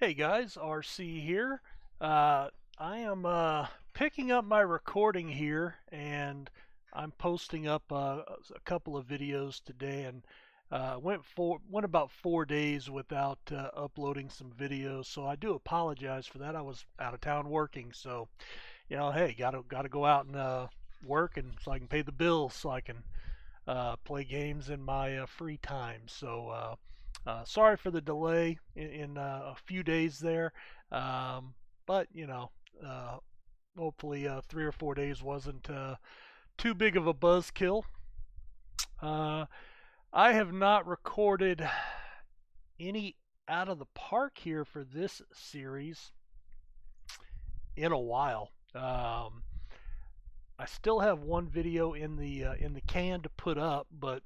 Hey guys, RC here. I am picking up my recording here, and I'm posting up a couple of videos today, and went about 4 days without uploading some videos. So I do apologize for that. I was out of town working, so hey, gotta go out and work, and so I can pay the bills, so I can play games in my free time. So sorry for the delay in a few days there, but uh, hopefully 3 or 4 days wasn't too big of a buzzkill. Uh, I have not recorded any out of the park here for this series in a while. I still have one video in the can to put up, but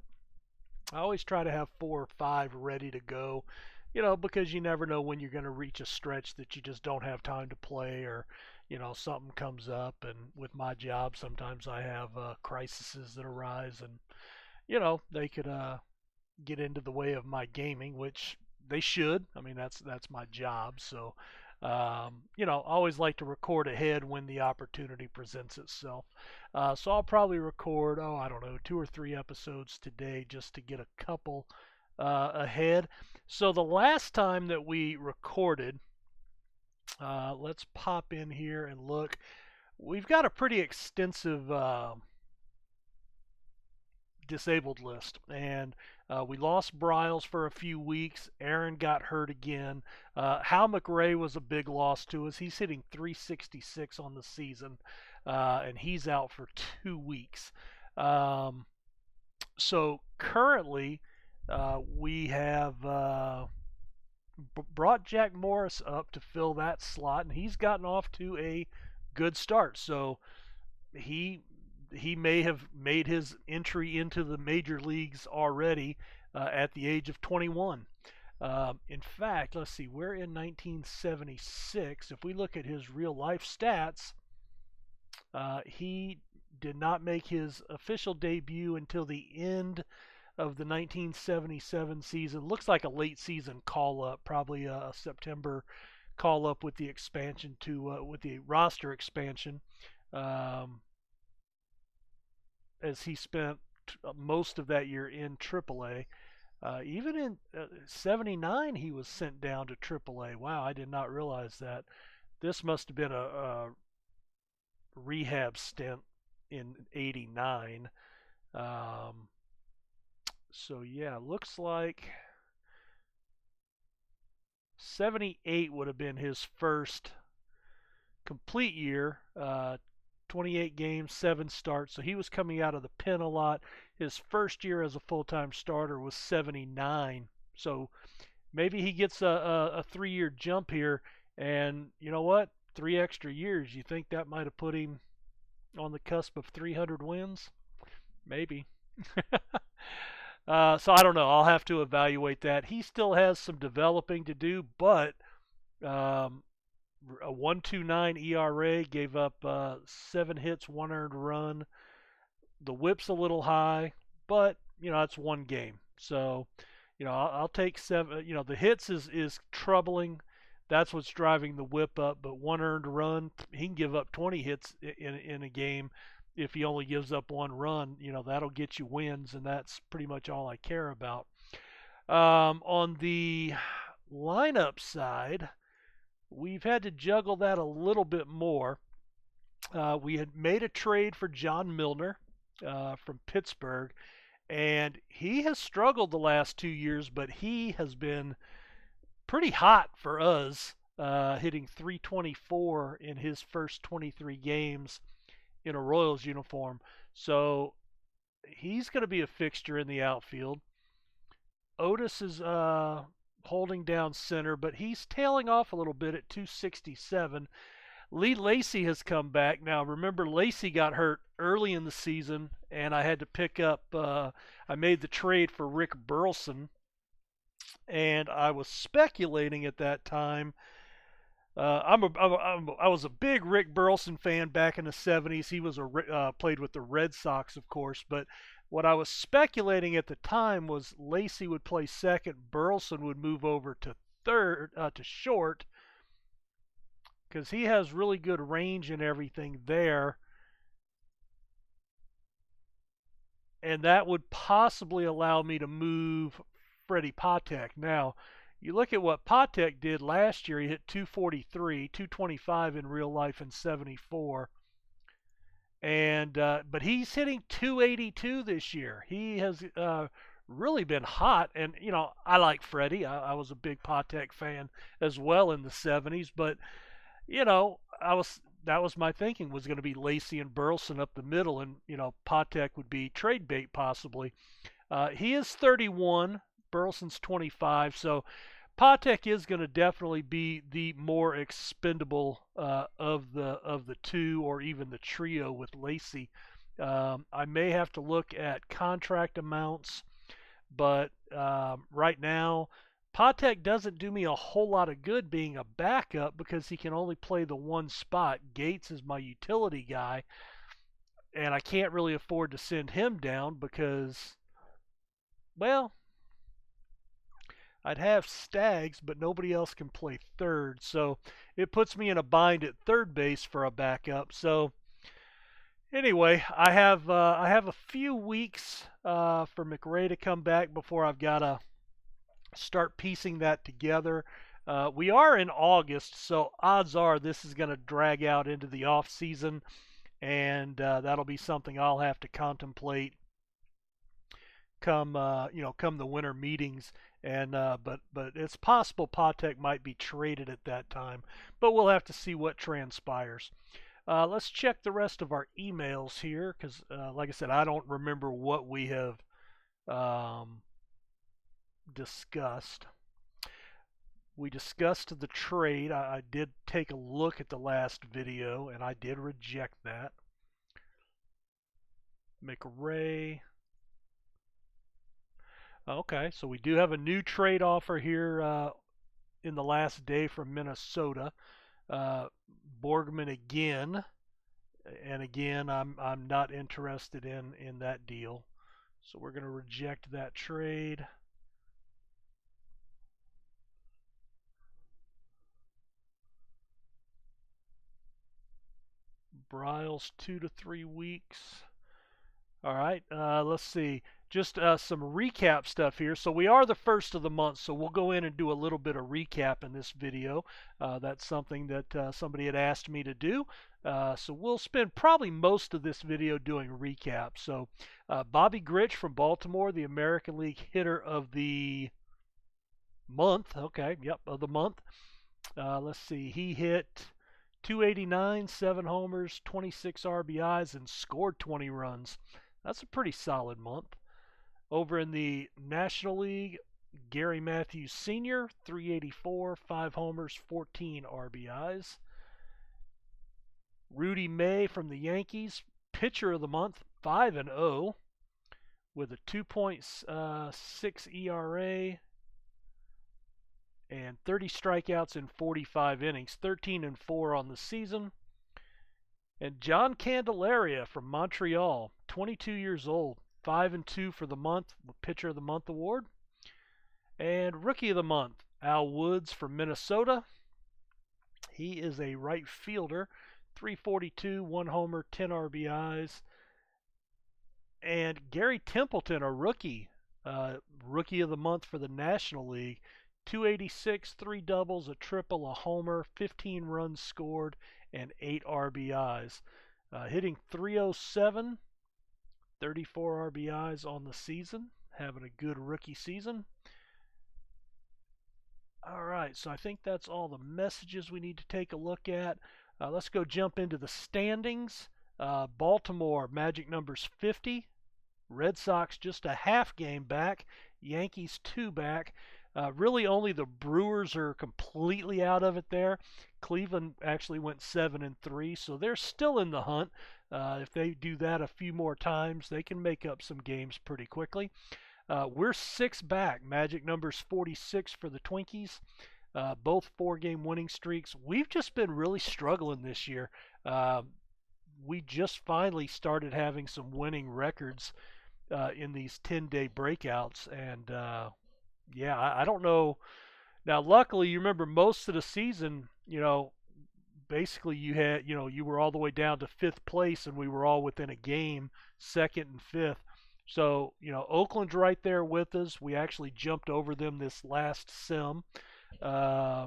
I always try to have 4 or 5 ready to go, because you never know when you're going to reach a stretch that you just don't have time to play, or something comes up. And with my job, sometimes I have crises that arise, and they could get into the way of my gaming, which they should. I mean, that's my job. So I always like to record ahead when the opportunity presents itself. So I'll probably record, I don't know, 2 or 3 episodes today just to get a couple ahead. So the last time that we recorded, let's pop in here and look. We've got a pretty extensive disabled list, and we lost Bryles for a few weeks. Aaron got hurt again. Hal McRae was a big loss to us. He's hitting 366 on the season, and he's out for 2 weeks. So currently, we have brought Jack Morris up to fill that slot, and he's gotten off to a good start. So he may have made his entry into the major leagues already at the age of 21. In fact, let's see, we're in 1976. If we look at his real life stats, he did not make his official debut until the end of the 1977 season. Looks like a late season call up, probably a September call up with the expansion with the roster expansion. As he spent most of that year in AAA. Even in '79, he was sent down to AAA. Wow, I did not realize that. This must have been a rehab stint in '89. So yeah, looks like '78 would have been his first complete year. 28 games, 7 starts. So he was coming out of the pen a lot. His first year as a full-time starter was '79. So maybe he gets a 3-year jump here. And you know what? 3 extra years. You think that might have put him on the cusp of 300 wins? Maybe. So I don't know. I'll have to evaluate that. He still has some developing to do, but a 1.29 ERA, gave up 7 hits, 1 earned run. The whip's a little high, but it's one game. So I'll take 7. The hits is troubling. That's what's driving the whip up. But 1 earned run, he can give up 20 hits in a game. If he only gives up 1 run, that'll get you wins, and that's pretty much all I care about. On the lineup side, we've had to juggle that a little bit more. We had made a trade for John Milner from Pittsburgh, and he has struggled the last 2 years, but he has been pretty hot for us, hitting 324 in his first 23 games in a Royals uniform. So he's going to be a fixture in the outfield. Otis is holding down center, but he's tailing off a little bit at 267. Lee Lacy has come back. Now, remember, Lacy got hurt early in the season, and I had to pick up, I made the trade for Rick Burleson, and I was speculating at that time. I was a big Rick Burleson fan back in the '70s. He was played with the Red Sox, of course, but what I was speculating at the time was Lacy would play second, Burleson would move over to third to short because he has really good range and everything there, and that would possibly allow me to move Freddie Patek. Now, you look at what Patek did last year. He hit 243, 225 in real life, and 74. And but he's hitting 282 this year. He has really been hot, and I like Freddie. I was a big Patek fan as well in the 70s, but I was that was my thinking was going to be Lacey and Burleson up the middle, and Patek would be trade bait possibly. He is 31, Burleson's 25, so Patek is going to definitely be the more expendable of the two, or even the trio with Lacey. I may have to look at contract amounts, but right now, Patek doesn't do me a whole lot of good being a backup because he can only play the one spot. Gates is my utility guy, and I can't really afford to send him down because, well, I'd have Stags, but nobody else can play third. So it puts me in a bind at third base for a backup. So anyway, I have a few weeks for McRae to come back before I've got to start piecing that together. We are in August, so odds are this is going to drag out into the off season, and that'll be something I'll have to contemplate come the winter meetings. And but it's possible Patek might be traded at that time, but we'll have to see what transpires. Let's check the rest of our emails here because, like I said, I don't remember what we have um, discussed. We discussed the trade. I did take a look at the last video, and I did reject that. McRae. Okay, so we do have a new trade offer here in the last day from Minnesota. Borgman again, and again, I'm not interested in that deal, so we're going to reject that trade. Bryles 2 to 3 weeks. All right, let's see. Just some recap stuff here. So we are the first of the month, so we'll go in and do a little bit of recap in this video. That's something that somebody had asked me to do. So we'll spend probably most of this video doing recap. So Bobby Grich from Baltimore, the American League hitter of the month. Okay, yep, of the month. Let's see. He hit 289, 7 homers, 26 RBIs, and scored 20 runs. That's a pretty solid month. Over in the National League, Gary Matthews Sr., 384, 5 homers, 14 RBIs. Rudy May from the Yankees, pitcher of the month, 5-0, with a 2.6 ERA and 30 strikeouts in 45 innings, 13-4 on the season. And John Candelaria from Montreal, 22 years old, 5-2 for the month with Pitcher of the Month award. And Rookie of the Month, Al Woods from Minnesota. He is a right fielder, 342, 1 homer, 10 RBIs. And Gary Templeton, a rookie, Rookie of the Month for the National League, 286, 3 doubles, a triple, a homer, 15 runs scored, and 8 RBIs. Hitting 307, 34 RBIs on the season. Having a good rookie season. All right, so I think that's all the messages we need to take a look at. Let's go jump into the standings. Baltimore, magic numbers 50. Red Sox just a half game back. Yankees 2 back. Really only the Brewers are completely out of it there. Cleveland actually went 7-3, so they're still in the hunt. If they do that a few more times, they can make up some games pretty quickly. We're 6 back. Magic numbers 46 for the Twinkies. Both 4-game winning streaks. We've just been really struggling this year. We just finally started having some winning records in these 10-day breakouts, and yeah, I don't know Now, luckily, you remember most of the season, basically you were all the way down to fifth place, and we were all within a game, second and fifth. So, Oakland's right there with us. We actually jumped over them this last sim. Uh,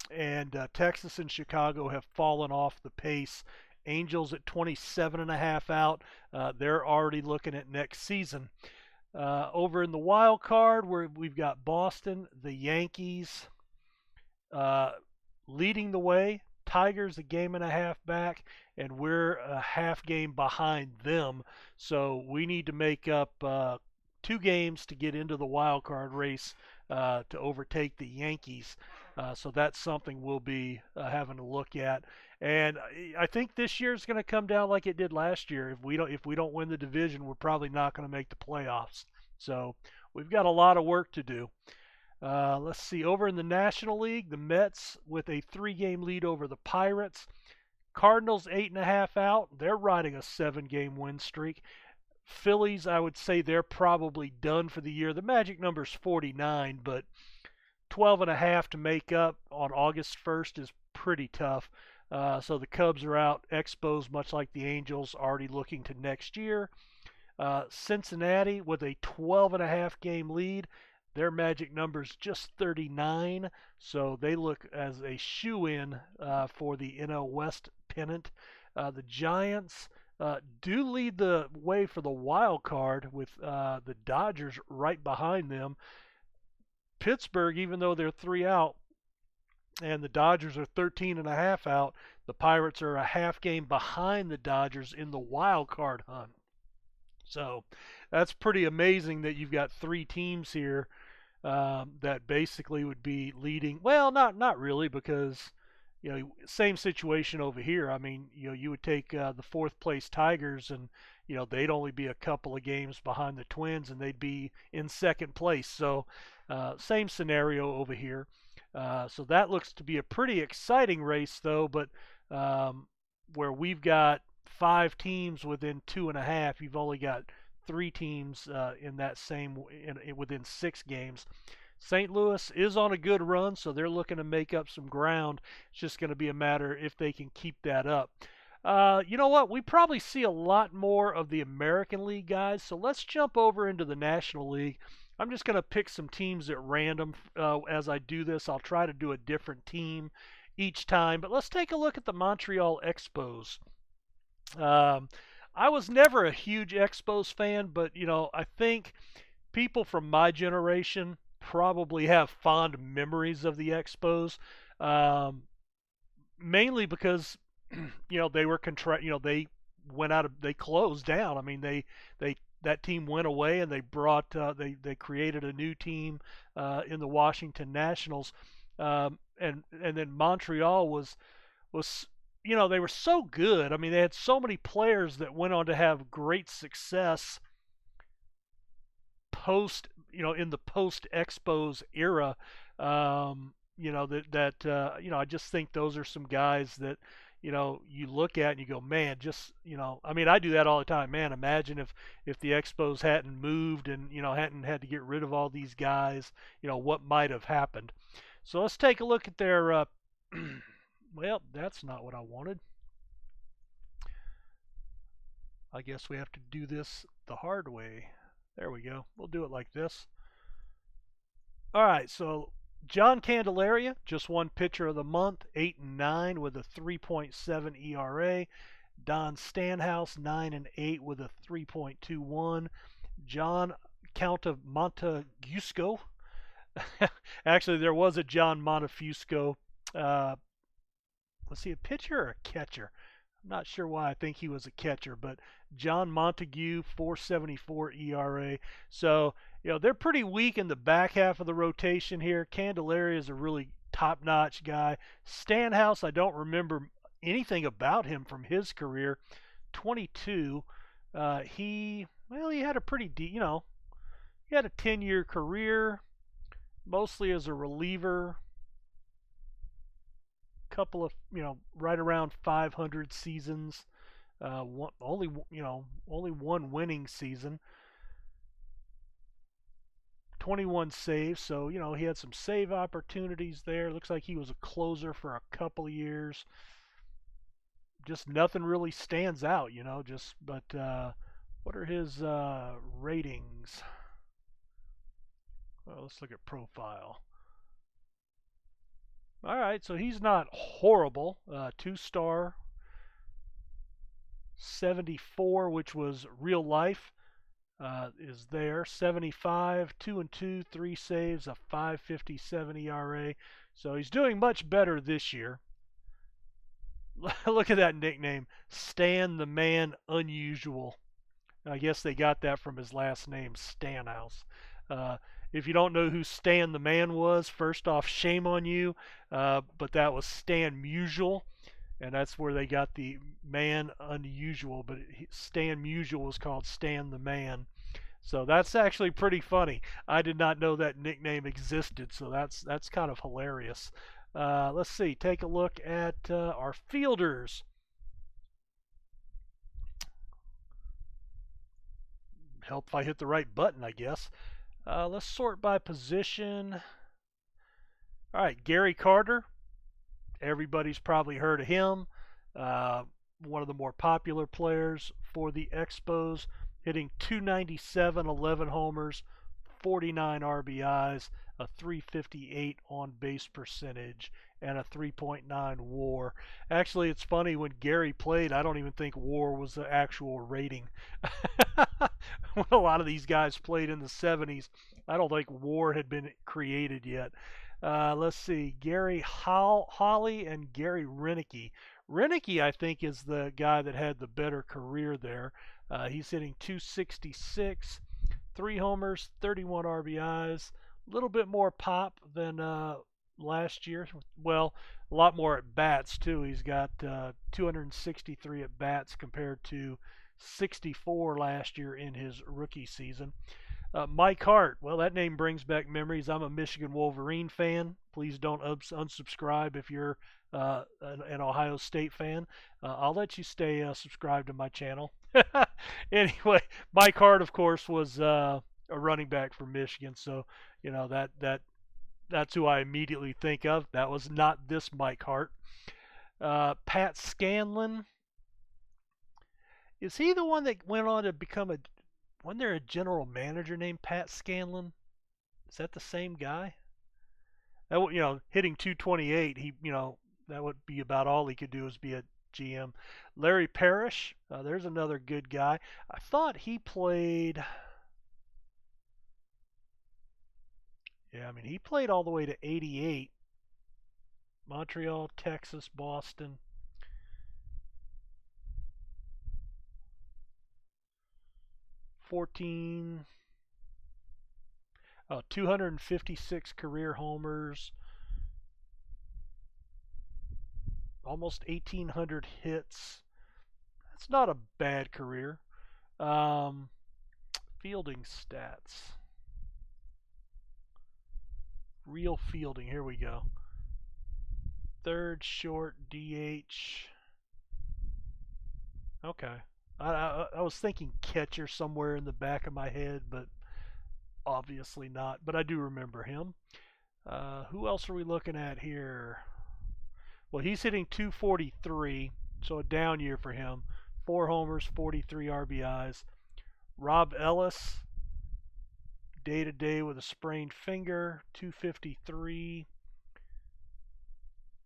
and Texas and Chicago have fallen off the pace. Angels at 27 and a half out. They're already looking at next season. Over in the wild card, where we've got Boston, the Yankees uh, leading the way. Tigers a game and a half back, and we're a half game behind them. So we need to make up 2 games to get into the wild card race to overtake the Yankees. So that's something we'll be having to look at. And I think this year is going to come down like it did last year. If we don't win the division, we're probably not going to make the playoffs. So we've got a lot of work to do. Let's see. Over in the National League, the Mets with a 3-game lead over the Pirates. Cardinals 8.5 out. They're riding a 7-game win streak. Phillies, I would say they're probably done for the year. The magic number's 49, but 12.5 to make up on August 1st is pretty tough. So the Cubs are out. Expos, much like the Angels, already looking to next year. Cincinnati with a 12.5 game lead. Their magic number is just 39, so they look as a shoe-in for the NL West pennant. The Giants do lead the way for the wild card with the Dodgers right behind them. Pittsburgh, even though they're 3 out, and the Dodgers are 13 and a half out, the Pirates are a half game behind the Dodgers in the wild card hunt. So that's pretty amazing that you've got 3 teams here that basically would be leading. Well, not really, because same situation over here. I mean, you would take the 4th place Tigers, and they'd only be a couple of games behind the Twins, and they'd be in 2nd place. So same scenario over here. So that looks to be a pretty exciting race, though. But where we've got 5 teams within 2.5, you've only got 3 teams in that same within 6 games. St. Louis is on a good run, so they're looking to make up some ground. It's just going to be a matter if they can keep that up. You know what? We probably see a lot more of the American League guys, so let's jump over into the National League. I'm just going to pick some teams at random as I do this. I'll try to do a different team each time, but let's take a look at the Montreal Expos. I was never a huge Expos fan, but I think people from my generation probably have fond memories of the Expos, mainly because they were they closed down. I mean, they that team went away, and they brought they created a new team in the Washington Nationals, and then Montreal was they were so good. I mean, they had so many players that went on to have great success in the post Expos era. I just think those are some guys that you look at and you go, man, I mean, I do that all the time. Man, imagine if the Expos hadn't moved and hadn't had to get rid of all these guys, what might have happened. So let's take a look at their well, that's not what I wanted. I guess we have to do this the hard way. There we go. We'll do it like this. All right, so John Candelaria, just won pitcher of the month, 8-9 with a 3.7 ERA. Don Stanhouse, 9-8 with a 3.21. John Count of Montagusco. Actually, there was a John Montefusco. Was he a pitcher or a catcher? I'm not sure why I think he was a catcher, but John Montague, 4.74 ERA. So, they're pretty weak in the back half of the rotation here. Candelaria is a really top-notch guy. Stanhouse, I don't remember anything about him from his career. 22. He had a pretty he had a 10-year career, mostly as a reliever. Couple of right around 500 seasons, only one winning season. 21 saves, so he had some save opportunities there. Looks like he was a closer for a couple of years. Just nothing really stands out, but what are his ratings? Well, let's look at profile. All right, so he's not horrible. 2-star, 74, which was real life, is there. 75, 2-2, 3 saves, a 5.57 ERA. So he's doing much better this year. Look at that nickname, Stan the Man Unusual. I guess they got that from his last name, Stanhouse. If you don't know who Stan the Man was, first off, shame on you. But that was Stan Musial, and that's where they got the Man Unusual. But Stan Musial was called Stan the Man. So that's actually pretty funny. I did not know that nickname existed, so that's kind of hilarious. Let's see. Take a look at our fielders. Help if I hit the right button, I guess. Let's sort by position. All right, Gary Carter. Everybody's probably heard of him. One of the more popular players for the Expos, hitting 297, 11 homers, 49 RBIs, a 358 on base percentage, and a 3.9 WAR. Actually, it's funny, when Gary played, I don't even think WAR was the actual rating. When a lot of these guys played in the 70s, I don't think WAR had been created yet. Let's see, Gary Holly and Gary Renicky. Renicky, I think, is the guy that had the better career there. He's hitting 266, 3 homers, 31 RBIs, a little bit more pop than last year. Well, a lot more at bats too. He's got 263 at bats compared to 64 last year in his rookie season. Mike Hart, well, that name brings back memories. I'm a Michigan Wolverine fan. Please don't unsubscribe if you're an Ohio State fan. I'll let you stay subscribed to my channel. Anyway, Mike Hart, of course, was a running back for Michigan, so that's who I immediately think of. That was not this Mike Hart. Pat Scanlon. Is he the one that went on to become wasn't there a general manager named Pat Scanlon? Is that the same guy? That hitting 228, that would be about all he could do, is be a GM. Larry Parrish, there's another good guy. I thought he played. Yeah, I mean, he played all the way to 88. Montreal, Texas, Boston. 14, 256 career homers, almost 1,800 hits. That's not a bad career. Fielding stats. Real fielding. Here we go. Third, short, DH. Okay. I was thinking catcher somewhere in the back of my head, but obviously not. But I do remember him. Who else are we looking at here? Well, he's hitting 243, so a down year for him. 4 homers, 43 RBIs. Rob Ellis, day to day with a sprained finger, 253.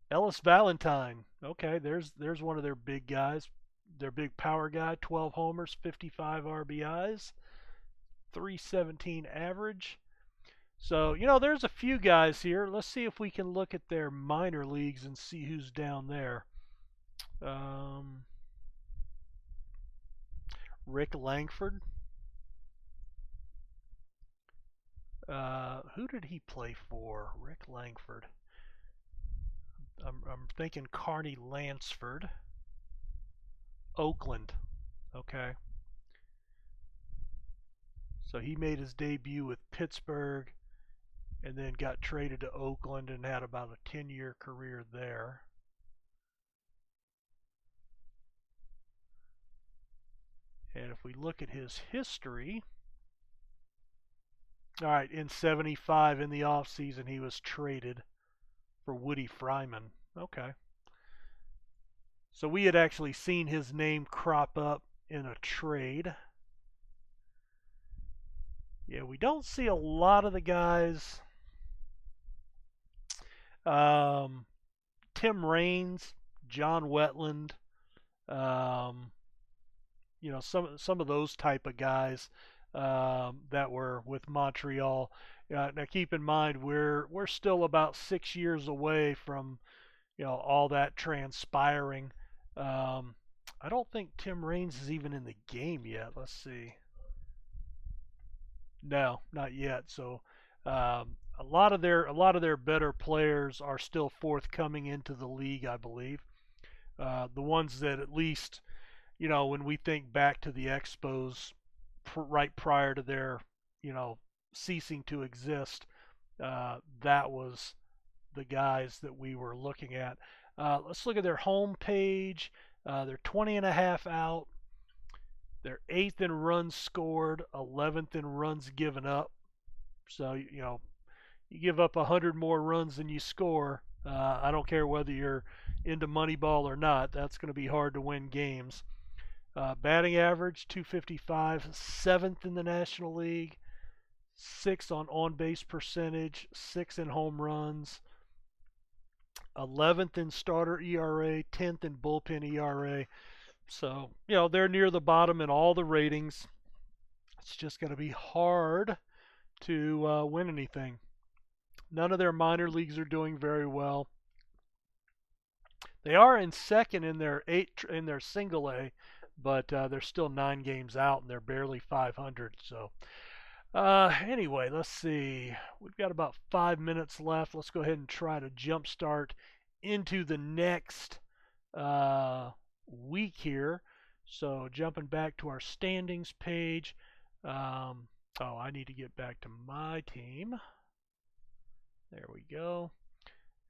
Ellis Valentine, okay, there's one of their big guys, their big power guy, 12 homers, 55 RBIs, 317 average. So, there's a few guys here. Let's see if we can look at their minor leagues and see who's down there. Rick Langford. Who did he play for? Rick Langford. I'm thinking Carney Lansford. Oakland. Okay. So he made his debut with Pittsburgh and then got traded to Oakland and had about a 10-year career there. And if we look at his history, All right, in 75 in the offseason, he was traded for Woody Fryman. Okay. So we had actually seen his name crop up in a trade. Yeah, we don't see a lot of the guys. Um, Tim Raines, John Wetland, um, some of those type of guys that were with Montreal. Now keep in mind we're still about 6 years away from all that transpiring. Um, I don't think Tim Raines is even in the game yet. Let's see. No, not yet. So a lot of their better players are still forthcoming into the league, I believe. The ones that at least when we think back to the Expos right prior to their you know ceasing to exist, that was the guys that we were looking at. Let's look at their home page. They're 20 and a half out. They're eighth in runs scored, 11th in runs given up. So you give up 100 more runs than you score. I don't care whether you're into Moneyball or not. That's going to be hard to win games. Batting average 255, seventh in the National League, sixth on base percentage, sixth in home runs, 11th in starter ERA, 10th in bullpen ERA. So, they're near the bottom in all the ratings. It's just going to be hard to win anything. None of their minor leagues are doing very well. They are in second in their single A, but they're still 9 games out and they're barely 500. So anyway, let's see. We've got about 5 minutes left. Let's go ahead and try to jumpstart into the next week here. So jumping back to our standings page. I need to get back to my team. There we go.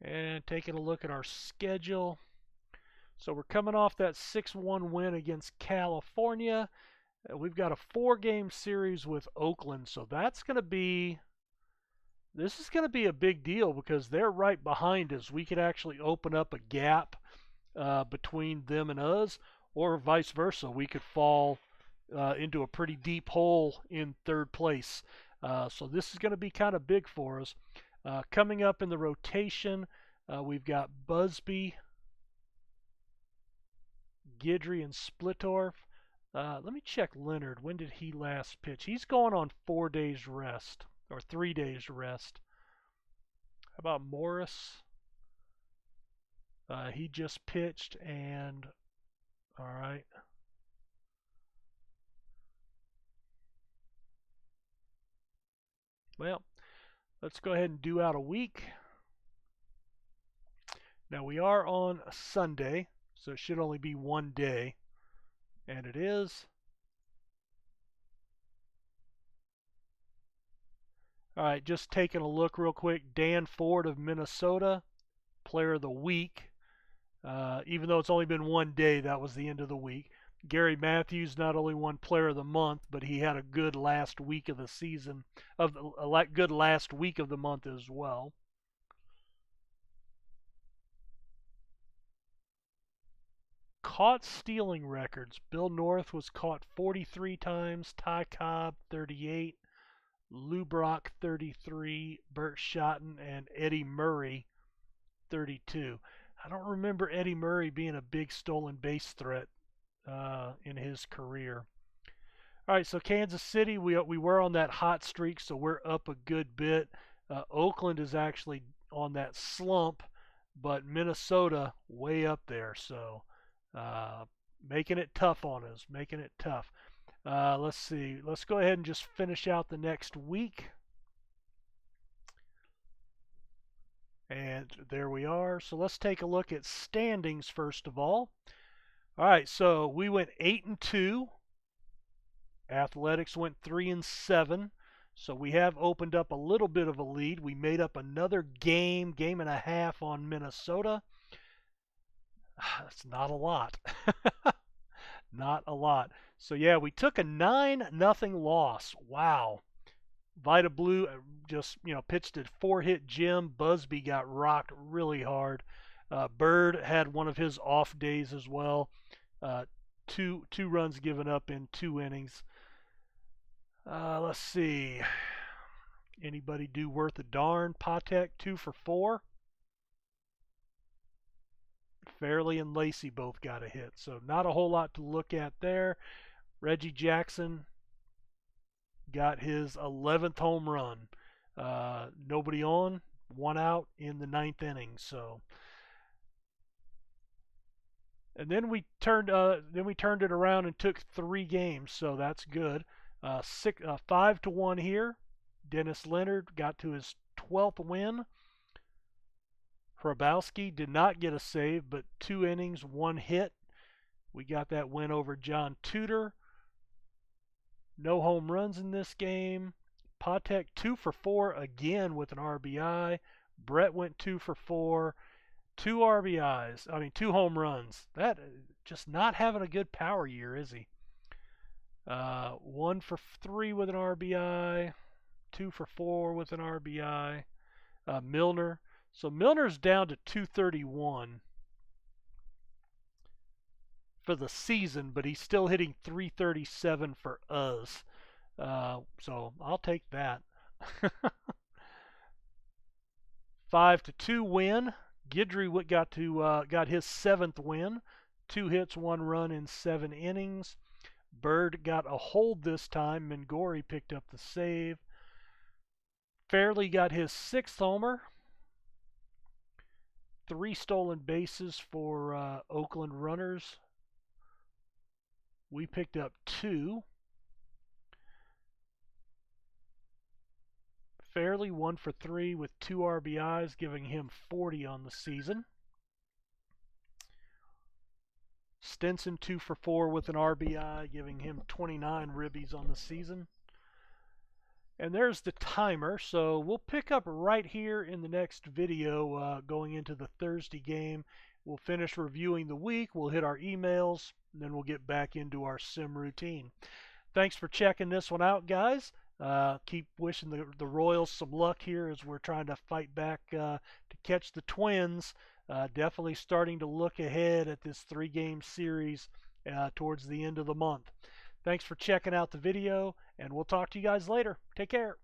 And taking a look at our schedule. So we're coming off that 6-1 win against California. We've got a 4-game series with Oakland. So this is going to be a big deal because they're right behind us. We could actually open up a gap between them and us, or vice versa. We could fall into a pretty deep hole in third place. So this is going to be kind of big for us. Coming up in the rotation, we've got Busby, Guidry, and Splittorf. Let me check Leonard. When did he last pitch? He's going on 4 days rest, or 3 days rest. How about Morris? He just pitched, and all right. Well, let's go ahead and do out a week. Now we are on a Sunday, so it should only be 1 day, and it is. All right, just taking a look real quick. Dan Ford of Minnesota, Player of the Week. Even though it's only been 1 day, that was the end of the week. Gary Matthews not only won Player of the Month, but he had a good last week of the season, good last week of the month as well. Caught stealing records. Bill North was caught 43 times, Ty Cobb 38, Lou Brock 33, Burt Shotton, and Eddie Murray 32. I don't remember Eddie Murray being a big stolen base threat in his career. All right, so Kansas City, we were on that hot streak, so we're up a good bit. Oakland is actually on that slump, but Minnesota way up there, so making it tough on us, making it tough. Let's see. Let's go ahead and just finish out the next week. And there we are. So let's take a look at standings first of all. All right, so we went 8-2. Athletics went 3-7. So we have opened up a little bit of a lead. We made up another game and a half on Minnesota. That's not a lot. Not a lot. So yeah, we took a 9-0 loss. Wow. Vita Blue just pitched a 4-hit gem. Busby got rocked really hard. Bird had one of his off days as well. Uh, two runs given up in 2 innings. Let's see. Anybody do worth a darn? Patek 2 for 4. Fairley and Lacey both got a hit, so not a whole lot to look at there. Reggie Jackson got his 11th home run. Nobody on, 1 out in the 9th inning. So, and then we turned it around and took 3 games. So that's good. 5-1 here. Dennis Leonard got to his 12th win. Hrabowski did not get a save, but 2 innings, 1 hit. We got that win over John Tudor. No home runs in this game. Patek 2 for 4 again with an RBI. Brett went 2 for 4. 2 RBIs. I mean, 2 home runs. That just not having a good power year, is he? 1 for 3 with an RBI. 2 for 4 with an RBI. Milner. So Milner's down to 231 for the season, but he's still hitting 337 for us. So I'll take that. 5-2 win. Guidry got his 7th win. 2 hits, 1 run in 7 innings. Bird got a hold this time. Mingori picked up the save. Fairley got his 6th homer. 3 stolen bases for Oakland runners. We picked up 2. Fairley 1 for 3 with 2 RBIs, giving him 40 on the season. Stinson 2 for 4 with an RBI, giving him 29 ribbies on the season. And there's the timer. So we'll pick up right here in the next video going into the Thursday game. We'll finish reviewing the week. We'll hit our emails, and then we'll get back into our sim routine. Thanks for checking this one out, guys. Keep wishing the Royals some luck here as we're trying to fight back to catch the Twins. Definitely starting to look ahead at this 3-game series towards the end of the month. Thanks for checking out the video, and we'll talk to you guys later. Take care.